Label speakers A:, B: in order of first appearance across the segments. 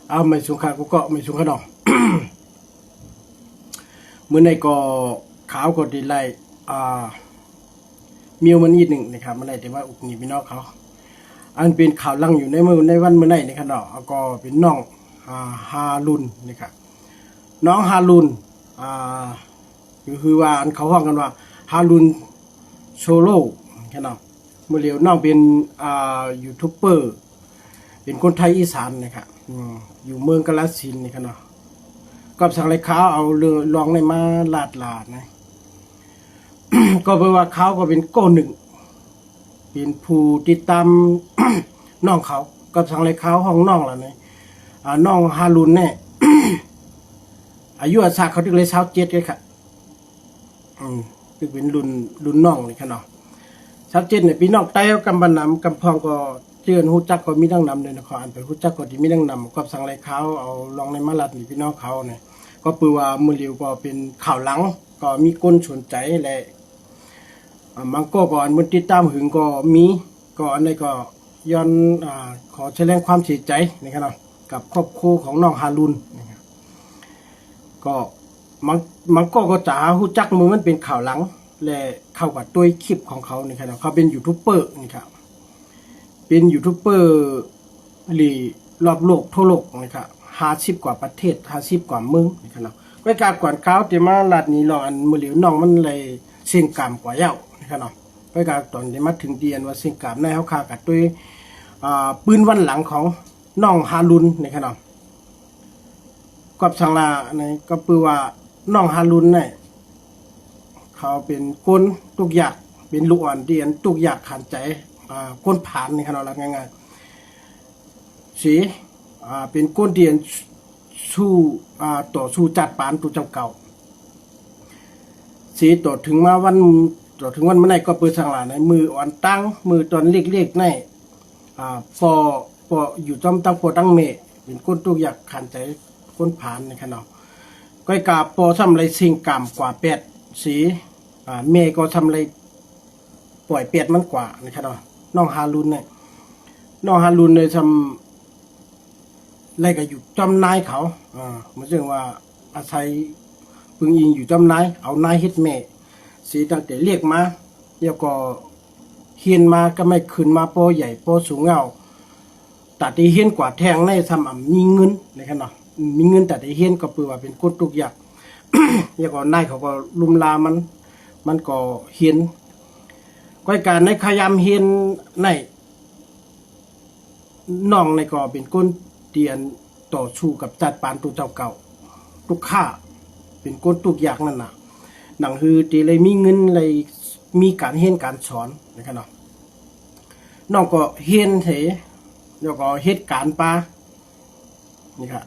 A: เอาไม่สูงขากูก็ไม่สูงขนอง เมื่อในก็ขาวก็ดีไลมีมันนิดหนึ่งนะครับเมื่อไหร่แต่ว่าอุกนี่พี่น้องเขาอันเป็นข่าวลังอยู่ในวันเมื่อไหร่นะครับเนาะก็เป็นน้องฮารุนนะครับน้องฮารุนคือว่าอันเขาห้องกันว่าฮารุนโซโล่แค่นั้นเมื่อเร็วน้องเป็นยูทูบเบอร์เป็นคนไทยอีสานนะครับอยู่เมืองกาฬสินธุ์นะครับเนาะก็สั่งเลยเขาเอาเรือลองในมาลาดนะ ก็แปลว่าเขาก็เป็นก้อนหนึ่งเป็นผู้ติดตาม น้องเขาก็สั่งเลยเขาห้องน้องแล้วเนี่ยน้องฮารุนเนี่ย อายุอาสาเขาถึงเลย27เลยค่ะคือเป็นรุ่นน้องนี่ค่ะเนาะ27เนี่ยพี่น้องใต้กำบันนำกำพองก็เจือนฮู้จักก็มีดังนำเลยนะขออ่านไปฮู้จักก็ที่มีดังนำก็สั่งเลยเขาเอาลองในมาลัดนี่พี่น้องเขาเนี่ยก็ปือว่ามือเลียวก็เป็นข่าวหลังก็มีคนสนใจและมันก็ก่อนมันติดตามหึงก็มีก็อันนี้ก็ย้อนขอแสดงความเสียใจนะครับเนาะกับครอบครัวของน้องฮารุนนะครับก็มันก็จะฮู้จักมือมันเป็นข่าวหลังและเข้ากับตัวคลิปของเขานี่ครับเขาเป็นยูทูบเบอร์นี่ครับเป็นยูทูบเบอร์ลีรอบโลกทั่วโลกนะครับ50กว่าประเทศ50กว่าเมืองนี่ครับเนาะก็การก่อนเขาที่มาลัดนี้ลองอันมือเหลียวน้องมันเลยเสียงกามกว่าเย้านี่ครับเนาะก็การตอนที่มาถึงเดียนว่าเสียงกามในเขาฆ่ากับด้วยปืนวันหลังของน้องฮารุนนี่ครับเนาะกับสังลาเนี่ยก็ปือว่าน้องฮารุนเนี่ยเขาเป็นคนทุกอย่างเป็นลูกอ่อนเดียนทุกอย่างขันใจคนผ่านนี่ครับเราง่ายๆสีเป็นคนเดียนสู้ต่อสู้จัดปานตัวเจ้าเก่าสีต่อถึงวันเมื่อไหร่ก็เปิดสังลาในมืออ่อนตั้งมือตอนเล็กๆในพออยู่จอมตั้งพอตั้งเมเป็นคนทุกอย่างขันใจคนผ่านนี่ครับเนาะก็กาปอทำอะไรสิ่งกรรมกว่า8สีเมก็ทำอะไรปล่อย8มันกว่านะครับเนาะน้องฮารุนเนี่ยทำอะไรก็อยู่จำนายเขาเหมือนเช่นว่าอาศัยพึงอิงอยู่จำนายเอานายเฮ็ดเมสีตั้งแต่เรียกมาแล้วก็เฮียนมาก็ไม่ขึ้นมาปอใหญ่ปอสูงเงาตัดที่เฮียนกว่าแทงในทำมีเงินนะครับเนาะมีเงินแต่ที่เฮียนก็เปือว่าเป็นคนทุกอย่าง แล้วก็นายเขาก็ลุมลามันก็เฮียนก้อยการในขยามเฮียนในน้องในก็เป็นคนเตียนต่อสู้กับจัดปานตัวเจ้าเก่าทุกข้าเป็นคนทุกอย่างนั่นน่ะหนังคือตีเลยมีเงินเลยมีการเฮียนการสอนนะครับเนาะน้องก็เฮียนเถแล้วก็เหตุการณ์ปานี่ครับ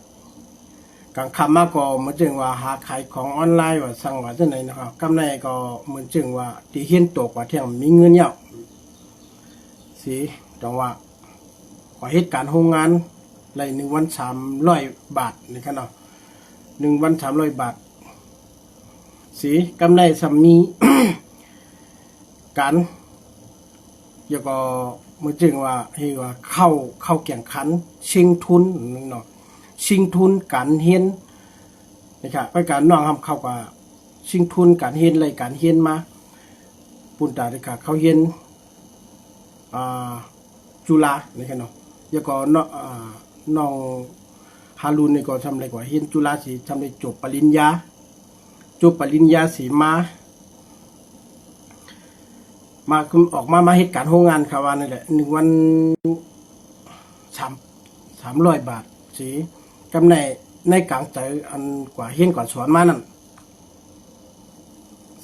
A: กลางค่ำมาก็เหมือนจึงว่าหาขายของออนไลน์ว่าสั่งว่าจังไหนนะครับกำไรก็เหมือนจึงว่าที่เฮียนตกว่าเที่ยงมีเงินเยอะสิจังว่าขอเหตุการณ์โรงงานไร1 วัน300 บาทนี่ครับเนาะ1 วัน300 บาทสิกำไรสำมี การแล้วก็เหมือนจึงว่าเฮว่าเข้าแข่งขันชิงทุนเนาะชิงทุนการเฮียนนะครับไปการน้องทำเข้ากับชิงทุนการเฮียนอะไรการเฮียนมาปุ่นตาเลยค่ะเขาเฮียนจุฬานะครับเนาะแล้วก็น้องฮารุนนี่ก็ทำอะไรกว่าเฮียนจุฬาสีทำอะไรจบปริญญาสีมาออกมาเหตุการณ์โรงงานครับว่านั่นแหละ1 วัน300 บาทสีกำในกลางใจอันกว่าเฮียนกว่าสอนมานั่น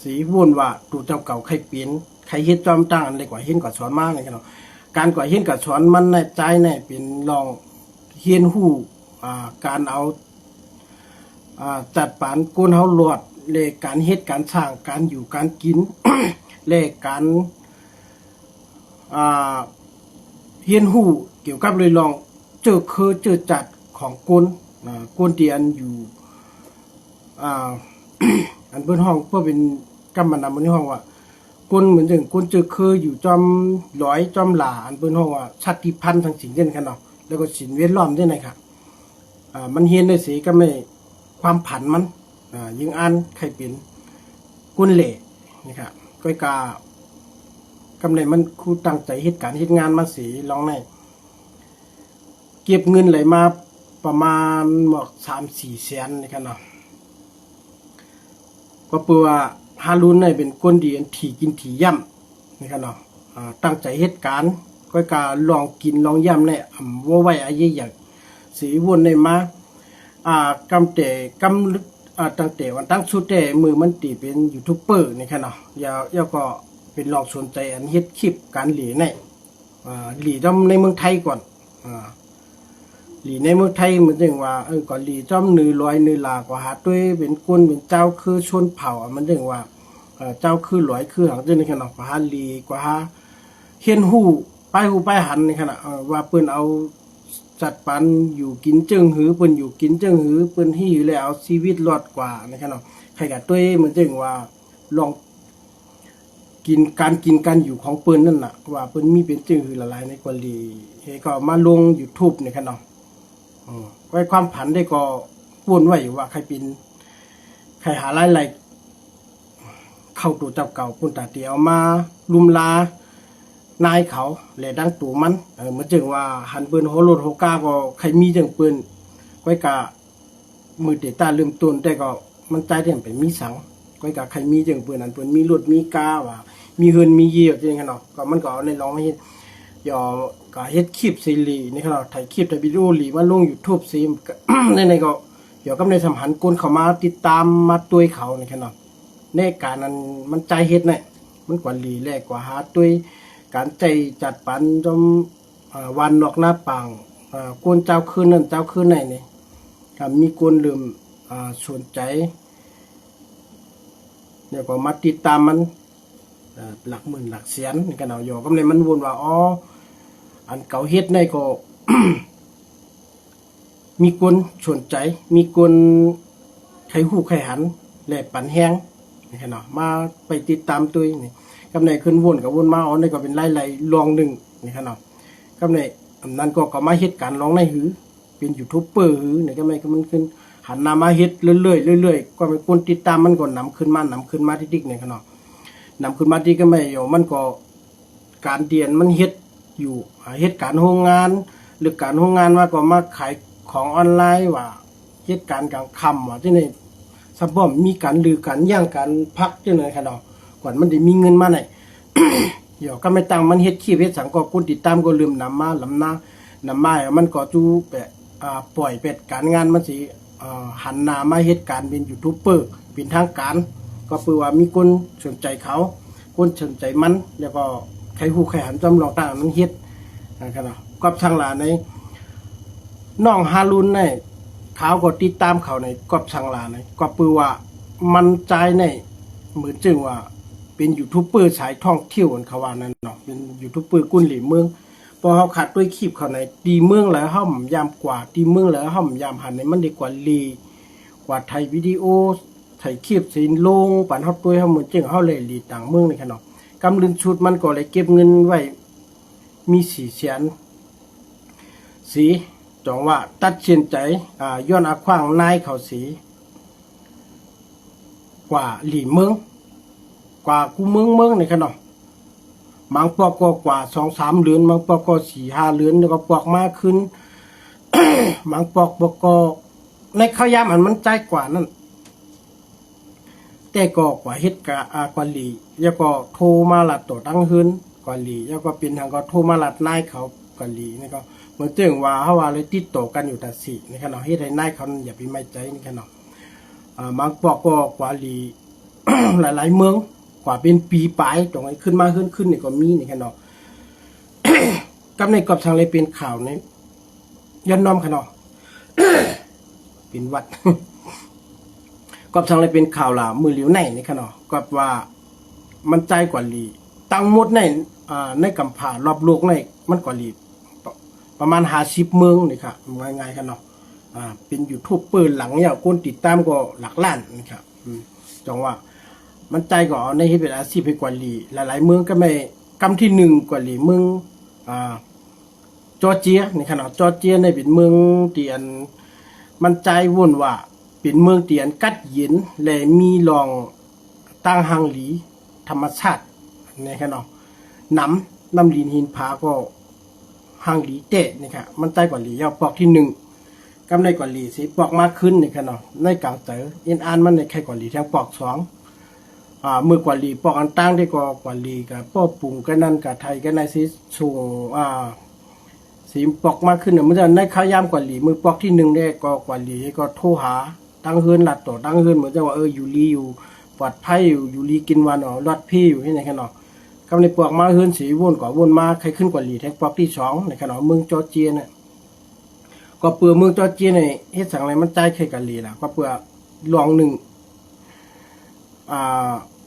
A: สีวุ่นว่าตัวเจ้าเก่าใครเปลี่ยนใครเฮ็ดจอมตั้งอันเลยกว่าเฮียนกว่าสอนมาไงครับการกว่าเฮียนกว่าสอนมันในใจเนี่ยเป็นลองเฮียนหู้การเอาจัดปานก้นเฮาหลวดเลการเฮ็ดการสร้างการอยู่การกิน เลการเฮียนหู้เกี่ยวกับเลยลองเจอจัดของกวนเตียนอยู่อันเปิ้นห้องเพื่อเป็นกำมันนำบนห้องว่า คนเหมือนอย่างคนเจอเคยอยู่จอมร้อยจอมหลาอันเปิ้นห้องว่าชาติพันธุ์ทางสิงเด่นกันเนาะแล้วก็สินเวียดล้อมด้วยนะครับ มันเฮียนได้สีก็ไม่ความผันมันยิงอ่านใครเป็นกุนเหล่นี่ครับก้อยกากำไรมันครูตั้งใจเหตุการณ์เหตุงานมาสีลองในเก็บเงินไหลมาประมาณหมด3-4 แสนนี่ครับเนาะก็เปื่อว่าฮารุนเนี่ยเป็นคนดีอันถี่กินถี่ย่ำนี่ครับเนาะตั้งใจเหตุการณ์ก้อยกาลองกินลองย่ำเนี่ยว่าไว้อายุอย่างสีวนในมากำแต่กำตั้งแต่วันตั้งชุดแต่มือมันตีเป็นยูทูบเบอร์นี่ค่ะเนาะยาวก็เป็นลองสนใจอันเฮ็ดคลิปการหลีในหลีจอมในเมืองไทยก่อนหลีในเมืองไทยเหมือนจังว่าก่อนหลีจอมนือลอยนือลากว่าหาด้วยเป็นคนเป็นเจ้าคือชนเผ่ามันจังว่าเจ้าคือลอยคือหางจังนี่ค่ะเนาะกว่าหาหลีกว่าหาเฮียนฮู้ไปหันนี่ค่ะเนาะว่าเปิ้นเอาจัดปันอยู่กินจึงหือเปิ้นอยู่กินจึงหือเปิ้นที่อยู่แล้วเอาชีวิตรอดกว่านะครับเนาะใครก็ตัวเหมือนจังว่าลองกินการอยู่ของเปิ้นนั่นน่ะว่าเปิ้นมีเป็นจึงหือละลายในกว่าลีเฮก็มาลง YouTube นี่ครับเนาะไว้ความผันได้ก็วนไว้อยู่ว่าใครเป็นใครหาหลายๆเข้าตัวเจ้าเก่าปุ่นตาเตียวมาลุมลานายเขาแหละดังตัวมันเหมือนจึงว่าหันปืนโหโลดโหกาก็ใครมีจังปืนก้อยกะมือเตต้าเริ่มต้นแต่ก็มันใจเต็มไปมีสังก้อยกะใครมีจังปืนอันปืนมีรถมีกาว่ามีเฮือนมีเยี่ยจริงๆเนาะก็มันก็เอาในร้องมาเฮ็ดย่อก็เฮ็ดคลิปซีรีส์นี่ครับถ่ายคลิปถ่ายวิดีโอหลีมาลง YouTube ซิมในก็เดี๋ยวก็ในสัมพันธ์คนเข้ามาติดตามมาตัวยเขานี่ครับเนาะในการนั้นมันใจเฮ็ดเนี่ยมันกว่าหลีแรกกว่าหาตัวยการใจจัดปันจมวันนอกหน้าปังกวนเจ้าคืนนั่นเจ้าคืนไหนนี่ครับมีกวนลืมสนใจเดี๋ยวก็มาติดตามมันหลักหมื่นหลักแสนนี่กันเอาอยู่ก็เลยมันวนว่าอ๋ออันเก่าเฮ็ดในก็ มีกวนสนใจมีกวนไขหูไขหันแหลกปันแห้งนี่กันเนาะมาไปติดตามตัวนี่กำในขึ้นวนกับวนมาอ๋อนี่ก็เป็นไล่ๆลองหนึ่งนี่ครับเนาะกำในนั้นก็มาเฮ็ดการลองในหือเป็นยูทูบเบอร์หือนี่ก็ไม่ก็มันขึ้นหันหน้ามาเฮ็ดเรื่อยๆก็เป็นคนติดตามมันก็นำขึ้นมาที่นี่ครับเนาะนำขึ้นมาที่ก็ไม่อยู่มันก็การเดียนมันเฮ็ดอยู่เฮ็ดการโรงงานหรือการโรงงานว่าก็มาขายของออนไลน์ว่าเฮ็ดการกลางค่ำว่าที่นี่ซับบ่มีการลือกันย่างการพักจังได๋ครับเนาะก่อนมันได้มีเงินมาไหน เดี๋ยวก็ไม่ตั้งมันเฮ็ดคลิปเฮ็ดสังก็คนติดตามก็ลืมนำมาลำหน้านำมามันก็จูแปะปล่อยเป็ดการงานมันสิหันหน้ามาเฮ็ดการเป็นยูทูบเบอร์เป็นทางการก็คือว่ามีคนสนใจเขาคนสนใจมันแล้วก็ใครฮู้ใครหันจำลองต่างมันเฮ็ดนะครับเนาะก็ทางหลานในน้องฮารุนในเขาก็ติดตามเขาในกอบทางหลานในก็คือว่ามันใจในเหมือนจึงว่าเป็นยูทูบเบอร์สายท่องเที่ยวกันเขาว่านั่นเนาะเป็นยูทูบเบอร์กุนหลีเมืองพอเขาขัดด้วยคลิปเขาในตีเมืองแล้วห้อมยามกว่าตีเมืองแล้วห้อมยามหันในมันดีกว่าลีกว่าไทยวิดีโอไทยคลิปสินลงปั่นเฮาตัวเฮาเหมือนจึงเฮาเลยลีต่างเมืองนี่ค่ะเนาะกำลืนชุดมันก็เลยเก็บเงินไว้มี4 แสนสีจองว่าตัดเชียนใจย้อนอาขว้างนายเขาสีกว่าหลีเมืองกว่ากูเมืองนี่ค่ะเนาะบางปอกก็กว่า 2-3 เดือนบางปอกก็ 4-5 เดือนแล้วก็ปอกมากขึ้น บางปอกก็ในข้าวยามมันใจกว่านั่นแต่ก็กว่าเฮ็ดกว่าหลีแล้วก็โทรมาลัดตัวตั้งหื้นกว่าหลีแล้วก็เป็นทางก็โทรมาลัดนายเขากว่าหลีนี่ก็เหมือนจึงว่าเฮาว่าเลยติดต่อกันอยู่แต่สินี่ค่ะเนาะเฮ็ดให้นายเขาอย่าไปไม่ใจนี่ค่ะเนาะบางปอกก็กว่าหลี หลายๆเมืองกว่าเป็นปีปลายตรงนี้ขึ้นมาขึ้นนี่ก็มีนี่ค่ะเนาะ กับในกอบทางเลยเป็นข่าวในย้อนน้อมค่ะเนาะ เป็นวัด กอบทางเลยเป็นข่าวล่ะมือเหลียวในนี่ค่ะเนาะก็ว่ามันใจกว่าหลีตั้งหมดในกำผารอบโลกในมันกว่าหลีประมาณ50 เมืองนี่ค่ะง่ายๆค่ะเนาะเป็นยูทูบเบอร์หลังเนี่ยคนติดตามก็หลักล้านนี่ค่ะจังว่ามันใจก็ในเฮ็ดเป็นอาชีพให้กว่าหลีหลายๆเมืองก็ไม่กำที่1กว่าหลีเมืองจอร์เจียนี่ค่ะเนาะจอร์เจียในเป็นเมืองที่อัน มันใจวุ่นว่าเป็นเมืองเตียนกัดเย็นและมีรองตั้งหังหลีธรรมชาตินี่ครับเนาะน้ำลินหินผาก็หังหลีเตะนี่ครับมันใจกว่าหลียาวปอกที่หนึ่งกำในกว่าหลีสิปอกมากขึ้นนี่ครับเนาะในกลางเต๋อเอ็นอ่านมันในใครกว่าหลีทั้งปอกสองมือกว่าหลีปอกอันตั้งได้กว่าหลีกับป้อปุ่งกันนั่นกับไทยกันในสิสูงสีปอกมากขึ้นเนี่ยมันจะในข้าวยามกว่าหลีมือปอกที่หนึ่งได้ก็กว่าหลีก็โทรหาตั้งเฮือนหลัดต่อตั้งเฮือนเหมือนจะว่าอยู่ลีอยู่ปลอดภัยอยู่ลีกินวันอ๋อรอดพี่อยู่ที่ไหนกันเนาะกำในปอกมาเฮือนสีวนก่อวนมาใครขึ้นกว่าหลีแทงปอกที่สองในขนมเมืองจอร์เจียเนี่ยก็เปลือกเมืองจอร์เจียเนี่ยเฮ็ดสั่งอะไรมันใจใครกันหลีล่ะก็เปลือกลองหนึ่ง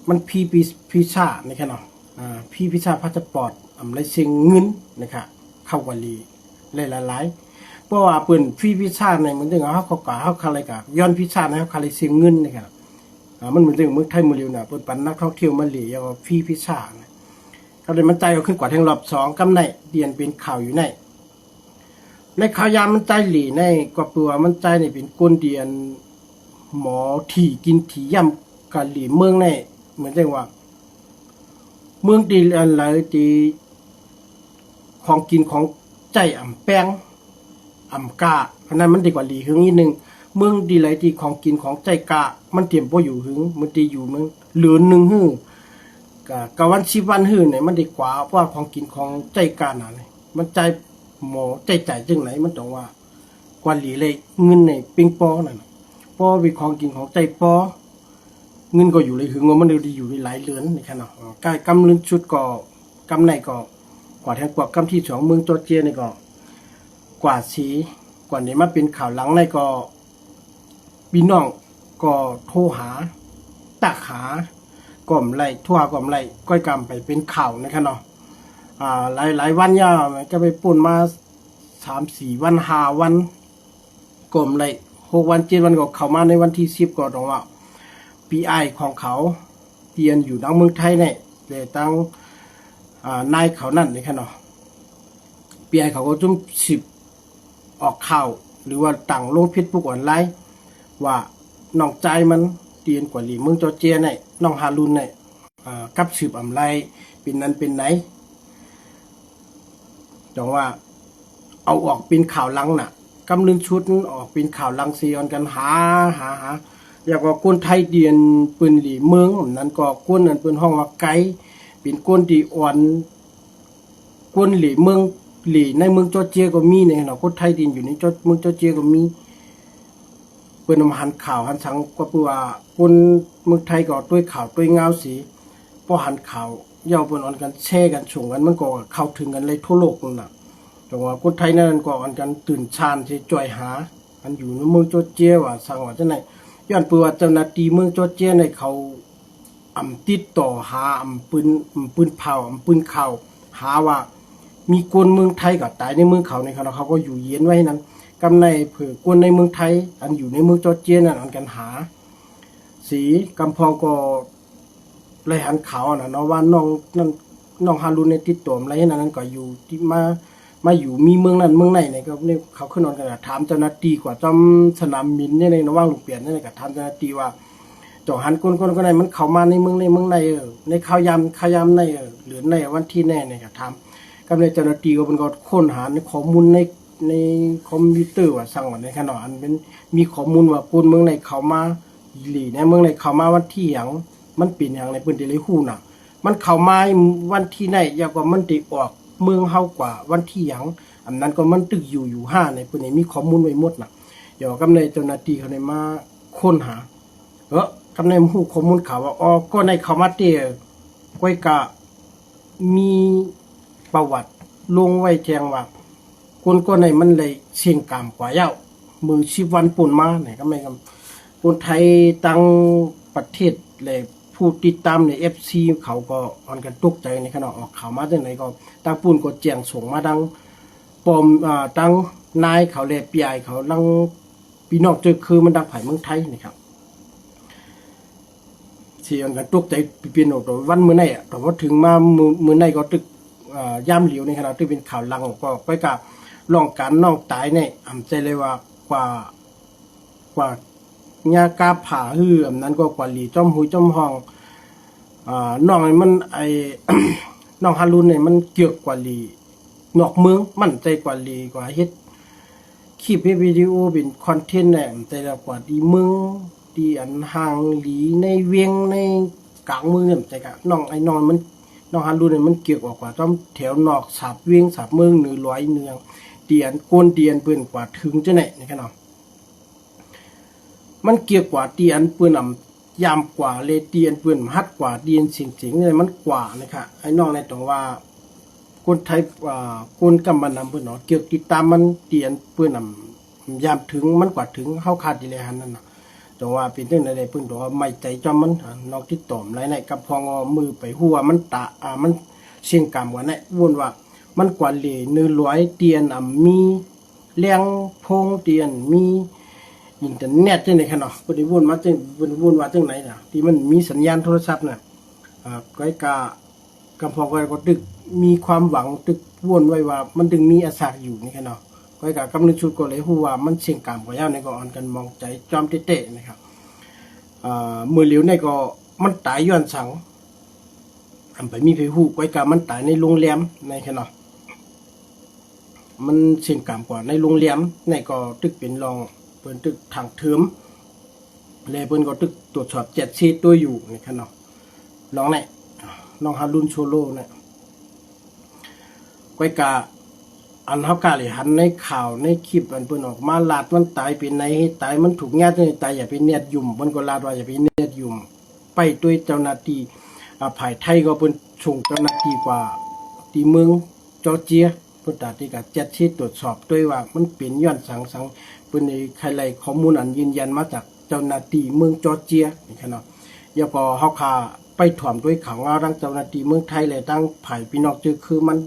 A: มันพีชาในขนมพีชาพาสปอร์ตไรเซ็งเงินนะครับเข้ากว่าหลีหลายเพราะว่าเปิ่นพี่พิชาในมันถึงเขากะเขาคาอะไรกะย้อนพิชาในเขาคาอะไรเสียงเงินนี่ครับมันเหมือนถึงเมืองไทยมือเร็วน่ะเปิ่นปันนักท่องเที่ยวมาเหลียวพี่พิชาก็เลยมันใจเอาขึ้นกว่าแทงรอบสองกำในเดียนเป็นข่าวอยู่ในข่าวยามมันใจหลีในกว่าตัวมันใจในเป็นก้นเดียนหมอถี่กินถี่ย่ำกะหลีเมืองในเหมือนจังว่าเมืองดีอะไรดีของกินของใจแป้งกาเพราะนั้นมันดีกว่าหลีหึงนิดนึงเมืองดีหลายที่ของกินของใจกะมันเตรียมบ่อยู่หึงมันดีอยู่เมืองเหลือหนึ่งหื้อกะวันชีวันหื้อเนี่ยมันดีกว่าเพราะของกินของใจกาน่ะมันใจหมอใจจังไหนมันต้องว่ากว่าหลีเลยเงินในปิงปอนั่นปอเป็นของกินของใจปอเงินก็อยู่เลยหึงว่ามันดีอยู่หลายเหลือนนี่ค่ะเนาะกายกำลืนชุดก็กำไหนก็กว่าแทงกว่ากำที่สองเมืองจอร์เจียนี่ก็กว่าสีกว่านี้มาเป็นข่าวหลังในก็พี่น้องก็โทรหาตักหาก่อมไรทั่วก่อมไรก้อยกำไปเป็นข่าวนะครับเนาะหลายวันย่าก็ไปปุ่นมา3-4 วัน5 วันก่อมไร6 วัน7 วันก็เข้ามาในวันที่10ก็ต้องว่าปีไอของเขาเตียนอยู่ดังเมืองไทยเนี่ยแต่ตั้งนายเขานั่นนะครับเนาะปีไอเขาก็จุ่ม10ออกข่าวหรือว่าต่างลงพิษผู้ก่อนไล่ว่าน้องใจมันเตียนกว่าหลีเมืองจอร์เจียเนี่ยน้องฮารุนเนี่ยกับสืบไรเป็นนั้นเป็นไหนจังว่าเอาออกเป็นข่าวลังน่ะกำลึงชุดออกเป็นข่าวลังซีออนกันหาอยากว่าคนไทยเตียนปืนหลีเมืองนั้นก็คนนั้นเป็นห้องว่าไกเป็นคนที่อ่อนคนหลีเมืองหลีในเมืองจอร์เจียก็มีเนี่ยเนาะคนไทยดินอยู่ในเมืองจอร์เจียก็มีเปิ้นมาหันข่าวหันสังก็เพื่อว่าคนเมืองไทยก็ด้วยข่าวด้วยเงาสีพอหันข่าวเย้าเปิ้นออนกันแชร์กันส่งกันมันก็เข้าถึงกันเลยทั่วโลกนั่นน่ะแต่ว่าคนไทยนั่นก็ออนกันตื่นชานที่จ่อยหาอันอยู่ในเมืองจอร์เจียว่าสั่งว่าจังได๋ย้อนเพื่อว่าเจ้าหน้าที่เมืองจอร์เจียในเขาติดต่อหาปืนเผาปืนข่าวหาว่ามีคนเมืองไทยก็ตายในเมืองเขาในเขาก็อยู่เย็นไว้นั้นกำในเผื่อคนในเมืองไทยอันอยู่ในเมืองจอร์เจียนั่นอันกันหาสีกำพองก็เลยหันข่าวน่ะเนาะว่าน้องฮารุนในติดต่ออะไรนั้นก็อยู่ที่มาอยู่มีเมืองนั้นเมืองไหนเนี่ยก็เนี่ยเขาขึ้นนอนกันถามเจ้าหน้าที่กว่าจำสนามบินเนี่ยในระหว่างลูกเปลี่ยนนี่ก็ถามเจ้าหน้าที่ว่าจ่อหันคนก็ไหนมันเข้ามาในเมืองในในข่าวยามในหรือในวันที่แน่เนี่ยก็ถามกับในเจ้าหน้าที่ก็เป็นก็ค้นหาในข้อมูลในคอมพิวเตอร์ว่าสั่งว่าในขณะอันเป็นมีข้อมูลว่าคนเมืองในเข้ามาหลีในเมืองในเข้ามาวันที่หยังมันเป็นหยังในพื้นที่เลยฮู้น่ะมันเข้ามาวันที่ไหนอยากว่ามันได้ออกเมืองเฮากว่าวันที่หยังอันนั้นก็มันตึกอยู่5ในพื้นที่มีข้อมูลไว้หมดน่ะเดี๋ยวกับในเจ้าหน้าที่เขาได้มาค้นหากับในฮู้ข้อมูลข่าวว่าก็ในเข้ามาเตะก้อยกะมีประวัติลงไว้แจ้งว่าคนก็ในมันเลยเสี่ยงกรรมกว่าเย้ามือ10 วันปุ่นมาไหนก็ไม่กับคนไทยตั้งประเทศเลยผู้ติดตามใน FC เขาก็ออนกันตกใจในขณะออกข่าวมาจังไหนก็ตั้งปุ่นก็แจ้งส่งมาดังปอมตั้งนายเขาเลยปีไอเขาลังพี่น้องเจอคือมันดังไผเมืองไทยนะครับเสียงกันตกใจเปลี่ยนออกวันมื้อไหนแต่ว่าถึงมามื้อไหนก็ตึกย่ามเหลียวในขณะที่เป็นข่าวลังก็ไปกับลองการน้องตายเนี่ยใจเลยว่ากว่า กว่าญากาผาฮืออันนั้นก็กว่าหลีจอมหุยจอมห้องน้องมันไอ น้องฮารุนเนี่ยมันเกี่ยวกว่าหลีนอกเมืองมั่นใจกว่าหลีกว่าเฮ็ดคลิปวิดีโอเป็นคอนเทนต์เนี่ยแต่ละกว่าดีเมืองดีอันห่างหลีในเวียงในกลางเมืองเนี่ยใจกะน้องไอ้น้องมันน้องฮารุนเนี่ยมันเกี่ยวกว่าจอมแถวนอกสาบเวียงสาบเมืองหรือร้อยเนืองเดียนโกนเดียนเปิ้นกว่าถึงจะไหนนี่ครับน้องมันเกี่ยวกว่าเตียนเปิ้นนำยามกว่าเลเตียนเปิ้นฮัดกว่าเดียนสิงๆเนี่ยมันกว่านะครับไอ้น้องในตรงว่าคนไทยคนกำมันนำเปิ้นเนาะเกี่ยวติดตามมันเตียนเปิ้นนำยามถึงมันกว่าถึงเฮาคาดดีเลยหันนั่นน่ะแต่ว่าเป็นเรื่องใดๆเปิ้นบอกว่าไม่ใจจอมมันนอกที่ตอมไรไหนกับพองมือไปหัวมันตะมันเสียงกรรมว่าไหนวนว่ามันกว่าเหล่เนื้อร้อยเตียนมีเลี้ยงพงเตียนมีอินเทอร์เน็ตจังได๋คั่นเนาะบ่ได้วนมาจังวนว่าจังไหนน่ะที่มันมีสัญญาณโทรศัพท์น่ะก้อยกำพองก้อยก็ตึกมีความหวังตึกวนไว้ว่ามันถึงมีอาสาอยู่นี่คั่นเนาะก้อยก็กำนึกชุดก็เลยฮู้ว่ามันเสียงกรรมกว่ายาวในก็อ่อนกันมองใจจอมเตะๆนะครับมือเหลียวในก็มันตายย้อนสังอันไปมีไผฮู้ก้อยก็มันตายในโรงแรมในคั่นเนาะมันเสียงกรรมกว่าในโรงแรมในก็ตึกเป็นรองเปิ้นตึกทางเทิมเลยเปิ้นก็ตึกตรวจสอบ7ชีตัวอยู่นี่คั่นเนาะน้องไหนน้องฮารุนโซโลเนี่ยก้อยกะอันเฮากะเลยหันในข่าวในคลิปอันเปิ้นออกมาลาดมันตายเป็นไหนตายมันถูกญาติตายอย่าไปเนียดยุ่มเปิ้นก็ลาดว่าอย่าไปเนียดยุ่มไปด้วยเจ้าหน้าที่ภายไทยก็เปิ้นส่งเจ้าหน้าที่กว่าที่เมืองจอร์เจียเปิ้นตัดที่ก็7ชีตรวจสอบด้วยว่ามันเป็นย้อนสังเปิ้นได้ใครไล่ข้อมูลอันยืนยันมาจากเจ้าหน้าที่เมืองจอร์เจียนี่คั่นเนาะแล้วก็เฮาคาไปถ่วมด้วยขังว่าทั้งเจ้าหน้าที่เมืองไทยและทั้งภายพี่น้องจือคือมัน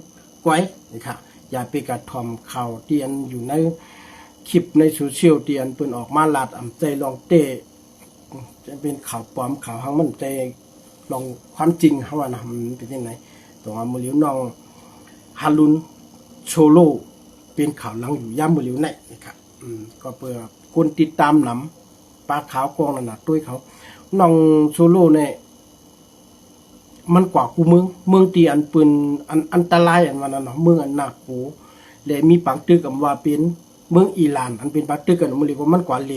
A: ไว้นี่ค่ะอย่าไปกระถ่อมข่าวเตียนอยู่ในคลิปในโซเชียลเตียนเปิ้นออกมาลาดอำใจลองเตะจะเป็นข่าวปลอมข่าวหังมันใจลองความจริงเฮาว่านะมันเป็นจังได๋ตรงว่ามื้อเหลียวน้องฮารุนโชโลเป็นข่าวหลังอยู่ย่ามมื้อเหลียวไหนนะครับก็เพื่อคนติดตามนำปลาขาวกองนั่นน่ะด้วยเขาน้องโซโลเนี่ยมันกว่ากูเมืองตีอันปืนอันตรายอันว่านั่นเนาะเมืองอันน่ากลัวและมีปังตึกกับว่าเป็นเมืองอิหร่านอันเป็นปังตึกกันมันเรียกว่ามันกว่าเล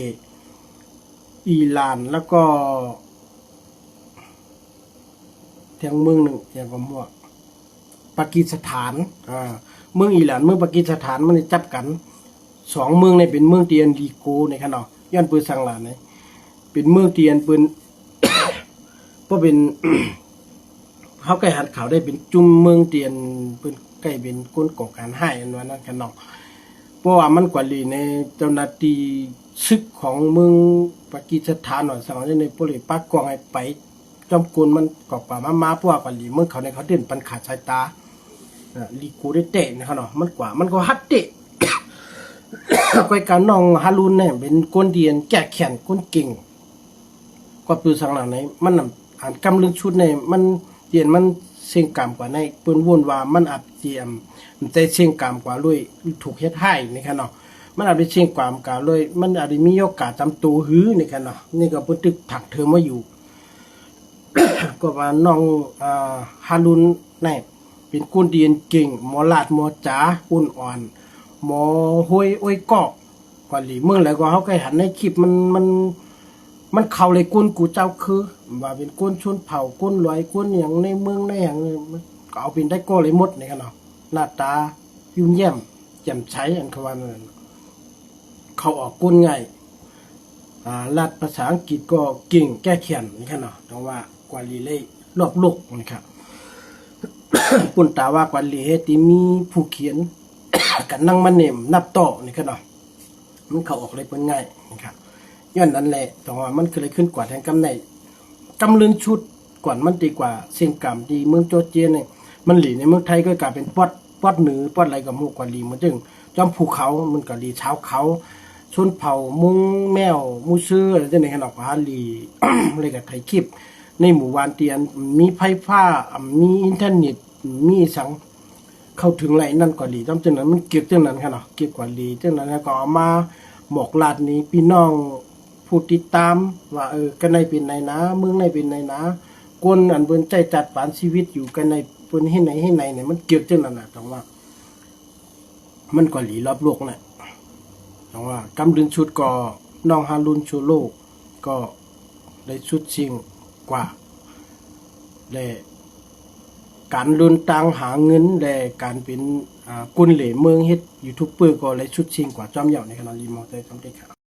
A: อิหร่านแล้วก็แถวเมืองนึงอย่างก็มั่วปากีสถานเมืองอิหร่านเมืองปากีสถานมันจับกัน2เมืองนี่เป็นเมืองเตียนลีโกในคั่นเนาะย้อนปืนสังหลานนี่เป็นเมืองเตียนปืน บ่เป็น เขาใกล้หัดข่าวได้เป็นจุ่มเมืองเตียนเป็นใกล้เป็นก้นก่อการให้อันนั้นกันเนาะเพราะว่ามันกว่าลีในเจ้าหน้าที่ซึกของเมืองปากีสถานหน่อยสังในโปลิปากกองให้ไปจอมกุลมันกอกป่ามาเพราะว่ากว่าลีเมืองเขาในเขาเด่นปันขาดสายตาลีกูได้เตะนะครับเนาะมันกว่ามันก็ฮัดเตะ ก้อยการน้องฮารุนเนี่ยเป็นก้นเดียนแก่แขนก้นเก่งกว่าปืนสังหลังไหนมันอ่านกำลึงชุดในมันเตียนมันเสียงกรรมกว่าในเปิ้นวนว่ามันอับเจียมมันใจเสียงกรรมกว่าด้วยถูกเฮ็ดให้นี่คั่นเนาะมันอาจจะเสียงกรรมกว่าเลยมันอาจจะมีโอกาสจำตัวหือนี่คั่นเนาะนี่ก็เพิ่นตึกถักเธอมาอยู่ ก็ว่าน้องฮารุนนี่เป็นคนเรียนเก่งหมอลาดหมอจ๋าอุ่นอ่อนหมอห้วยอ้อยกอกกว่าหลีเมืองแล้วก็เฮาเคยหันในคลิปมันเข้าเลยก้นกูเจ้าคือว่าเป็นก้นชนเผ่าก้นลอยก้นอย่างในเมืองในอย่างก็เอาเป็นได้ก็เลยหมดนี่กันเนาะหน้าตายุ่มแย้มแจ่มใสอันเขาว่านั่นเขาออกก้นง่ายลัดภาษาอังกฤษก็เก่งแก้เขียนนี่กันเนาะต้องว่ากว่าลีเล่รอบโลกนะครับ ปุ่นตาว่ากว่าลีเฮติมีผู้เขียน กันนั่งมันเนมนับต่อนี่กันเนาะมันเขาออกเลยเป็นง่ายนะครับย้อนนั้นแหละแต่ว่ามันคือเลยขึ้นกว่าแทนกำในกำลืนชุดก่อนมันดีกว่าเสียงกรรมดีเมืองจอร์เจียเนี่ยมันหลีในเมืองไทยก็กลายเป็นปอดเหนือปอดอะไรกับหมู่กว่าหลีมันจึงจอมภูเขามันก็หลีเช้าเขาชนเผ่ามุงแมวมูซื้ออะไรจังได๋ขนาดว่าหลี เลยกับไทยคลิปในหมู่บ้านเตียนมีไฟฟ้ามีอินเทอร์เน็ตมีสังเข้าถึงไหลนั่นกว่าหลีจำจังนั้นมันเก็บจังนั้นค่ะเนาะเก็บกว่าหลีจังนั้นแล้วก็เอามาหมอกลาดนี้พี่น้อง ผู้ติดตามว่ากันในเป็นไหนนะเมืองในเป็นไหนนะคนอันเบิ่นใจจัดปานชีวิตอยู่กันในเพิ่นเฮ็ดไหนเนี่ยมันเกี่ยวจังนั้นน่ะต้องว่ามันก็หลีรอบโลกน่ะต้องว่ากำดึงชุดก็น้องฮารุนชูโลกก็ได้ชุดชิงกว่าและการลุนตังหาเงินและการเป็นกุนเหล่เมืองเฮ็ดยูทูบเบอร์ก็เลยชุดชิงกว่าจอมเหย่าในขณะรีโมทได้สำเร็จครับ